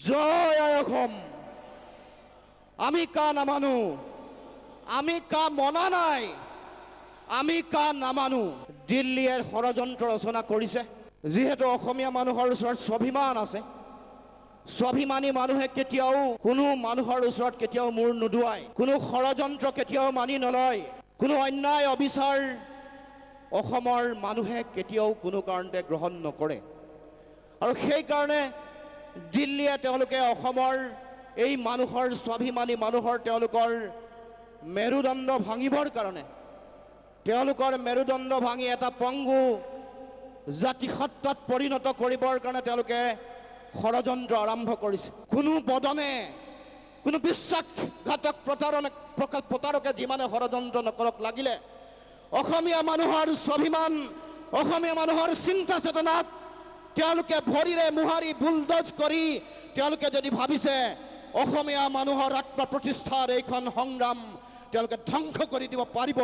জয় আই অসম। আমি কা নামানো, আমি কা মনা নাই, আমি কা নামানো। দিল্লীয়ে ষড়যন্ত্ৰ ৰচনা কৰিছে। যিহেতু অসমীয়া মানুহৰ ওচৰত স্বাভিমান আছে, স্বাভিমানী মানুহে কেতিয়াও কোনো মানুহৰ ওচৰত কেতিয়াও মূৰ নুদুৱায়, কোনো ষড়যন্ত্ৰ কেতিয়াও মানি নলয়, কোনো অন্যায় অবিচাৰ অসমৰ মানুহে কেতিয়াও কোনো কাৰণতে গ্ৰহণ নকৰে। আৰু সেইকাৰণে দিল্লীয়ে তেওঁলোকে অসমৰ এই মানুহৰ স্বাভিমানী মানুহৰ তেওঁলোকৰ মেৰুদণ্ড ভাঙিবৰ কাৰণে, তেওঁলোকৰ মেৰুদণ্ড ভাঙি এটা পংগু জাতিসত্তাত পৰিণত কৰিবৰ কাৰণে তেওঁলোকে ষড়যন্ত্ৰ আৰম্ভ কৰিছে। কোনো বদনে, কোনো বিশ্বাসঘাতক প্ৰতাৰকে যিমানে ষড়যন্ত্ৰ নকৰক লাগিলে অসমীয়া মানুহৰ স্বাভিমান, অসমীয়া মানুহৰ চিন্তা চেতনাত তেওঁলোকে ভৰিৰে মোহাৰি বুলডজ কৰি তেওঁলোকে যদি ভাবিছে অসমীয়া মানুহৰ আত্মপ্ৰতিষ্ঠাৰ এইখন সংগ্ৰাম তেওঁলোকে ধ্বংস কৰি দিব পাৰিব,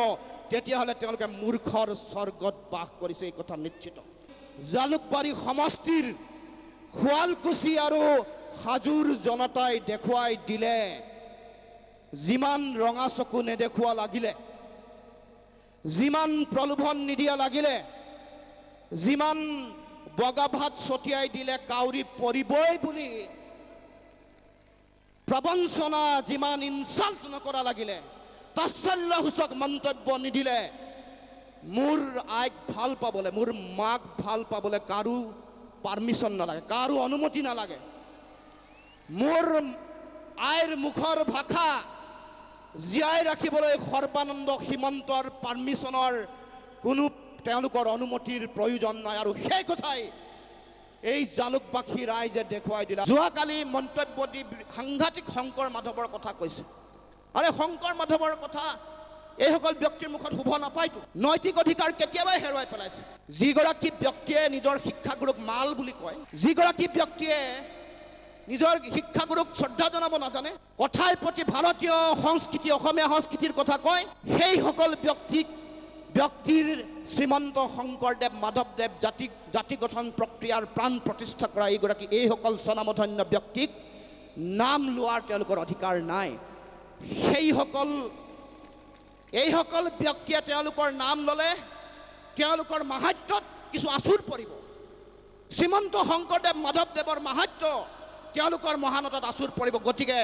তেতিয়াহ'লে তেওঁলোকে মূৰ্খৰ স্বৰ্গত বাস কৰিছে, এই কথা নিশ্চিত। জালুকবাৰী সমষ্টিৰ শুৱালকুছি আৰু হাজোৰ জনতাই দেখুৱাই দিলে, যিমান ৰঙা চকু নেদেখুওৱা লাগিলে, যিমান প্ৰলোভন নিদিয়া লাগিলে, যিমান বগা ভাত ছটিয়াই দিলে কাউৰী পৰিবই বুলি প্ৰবঞ্চনা, যিমান ইনচাল্ট নকৰা লাগিলে, তাচ্ছল্যসূচক মন্তব্য নিদিলে, মোৰ আইক ভাল পাবলৈ, মোৰ মাক ভাল পাবলৈ কাৰো পাৰ্মিশ্যন নালাগে, কাৰো অনুমতি নালাগে। মোৰ আইৰ মুখৰ ভাষা জীয়াই ৰাখিবলৈ সৰ্বানন্দ সীমন্তৰ পাৰ্মিশ্যনৰ কোনো তেওঁলোকৰ অনুমতিৰ প্ৰয়োজন নাই। আৰু সেই কথাই এই জালুকবাসী ৰাইজে দেখুৱাই দিলে। যোৱাকালি মন্তব্য দি সাংঘাতিক শংকৰ মাধৱৰ কথা কৈছে। আৰে শংকৰ মাধৱৰ কথা এইসকল ব্যক্তিৰ মুখত শুভ নাপায়তো। নৈতিক অধিকাৰ কেতিয়াবাই হেৰুৱাই পেলাইছে। যিগৰাকী ব্যক্তিয়ে নিজৰ শিক্ষাগুৰুক মাল বুলি কয়, যিগৰাকী ব্যক্তিয়ে নিজৰ শিক্ষাগুৰুক শ্ৰদ্ধা জনাব নাজানে, কথাৰ প্ৰতি ভাৰতীয় সংস্কৃতি, অসমীয়া সংস্কৃতিৰ কথা কয়, সেইসকল ব্যক্তিৰ শ্ৰীমন্ত শংকৰদেৱ মাধৱদেৱ জাতি গঠন প্ৰক্ৰিয়াৰ প্ৰাণ প্ৰতিষ্ঠা কৰা এইসকল স্বনামধন্য ব্যক্তিক নাম লোৱাৰ তেওঁলোকৰ অধিকাৰ নাই। এইসকল ব্যক্তিয়ে তেওঁলোকৰ নাম ল'লে তেওঁলোকৰ মাহাত্ম্যত কিছু আচুৰ পৰিব। শ্ৰীমন্ত শংকৰদেৱ মাধৱদেৱৰ মাহাত্ম্য তেওঁলোকৰ মহানতাত আচুৰ পৰিব। গতিকে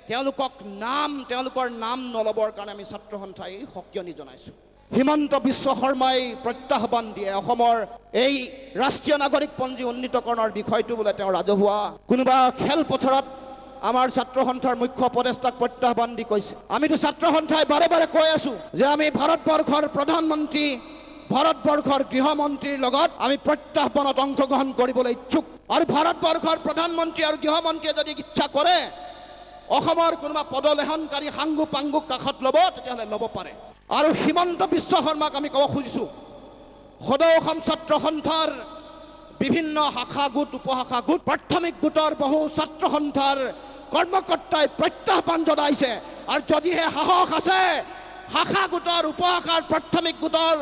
তেওঁলোকৰ নাম নল'বৰ কাৰণে আমি ছাত্ৰ সন্থাই সকিয়নি জনাইছোঁ। হিমন্ত বিশ্ব শৰ্মাই প্ৰত্যাহ্বান দিয়ে অসমৰ এই ৰাষ্ট্ৰীয় নাগৰিকপঞ্জী উন্নীতকৰণৰ বিষয়টো বোলে তেওঁ ৰাজহুৱা কোনোবা খেলপথাৰত আমাৰ ছাত্ৰ সন্থাৰ মুখ্য উপদেষ্টাক প্ৰত্যাহ্বান দি কৈছে। আমিতো ছাত্ৰ সন্থাই বাৰে বাৰে কৈ আছো যে আমি ভাৰতবৰ্ষৰ প্ৰধানমন্ত্ৰী, ভাৰতবৰ্ষৰ গৃহমন্ত্ৰীৰ লগত আমি প্ৰত্যাহ্বানত অংশগ্ৰহণ কৰিবলৈ ইচ্ছুক। আৰু ভাৰতবৰ্ষৰ প্ৰধানমন্ত্ৰী আৰু গৃহমন্ত্ৰীয়ে যদি ইচ্ছা কৰে অসমৰ কোনোবা পদলেহনকাৰী সাংগু পাংগুক কাষত ল'ব, তেতিয়াহ'লে ল'ব পাৰে। আৰু হিমন্ত বিশ্ব শৰ্মাক আমি ক'ব খুজিছোঁ, সদৌ অসম ছাত্ৰ সন্থাৰ বিভিন্ন শাখা গোট, উপশাখা গোট, প্ৰাথমিক গোটৰ বহু ছাত্ৰ সন্থাৰ কৰ্মকৰ্তাই প্ৰত্যাহ্বান জনাইছে। আৰু যদিহে সাহস আছে শাখা গোটৰ, উপশাখাৰ, প্ৰাথমিক গোটৰ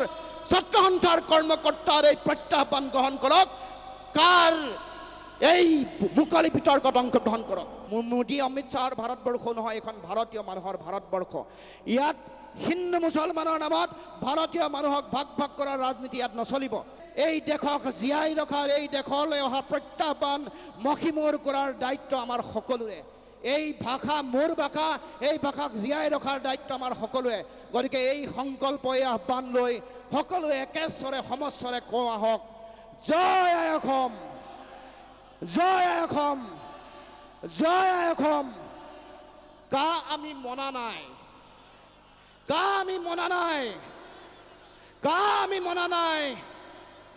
ছাত্ৰ সন্থাৰ কৰ্মকৰ্তাৰ এই প্ৰত্যাহ্বান গ্ৰহণ কৰক, কাৰ এই মুকলি বিতৰ্কত অংশগ্ৰহণ কৰক। মোদী অমিত শ্বাহৰ ভাৰতবৰ্ষ নহয়, এখন ভাৰতীয় মানুহৰ ভাৰতবৰ্ষ। ইয়াত হিন্দু মুছলমানৰ নামত ভাৰতীয় মানুহক ভাগ ভাগ কৰাৰ ৰাজনীতি ইয়াত নচলিব। এই দেশক জীয়াই ৰখাৰ, এই দেশলৈ অহা প্ৰত্যাহ্বান মষিমূৰ কৰাৰ দায়িত্ব আমাৰ সকলোৰে। এই ভাষা মোৰ ভাষা, এই ভাষাক জীয়াই ৰখাৰ দায়িত্ব আমাৰ সকলোৰে। গতিকে এই সংকল্প, এই আহ্বান লৈ সকলোৱে একেস্বৰে সমস্বৰে কওঁ আহক, জয় আই অসম, জয় আই অসম, জয় আই অসম। কা আমি মনা নাই, কা আমি মনা নাই, কা আমি মনা নাই,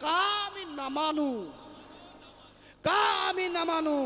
কা আমি নামানো, কা আমি নামানো।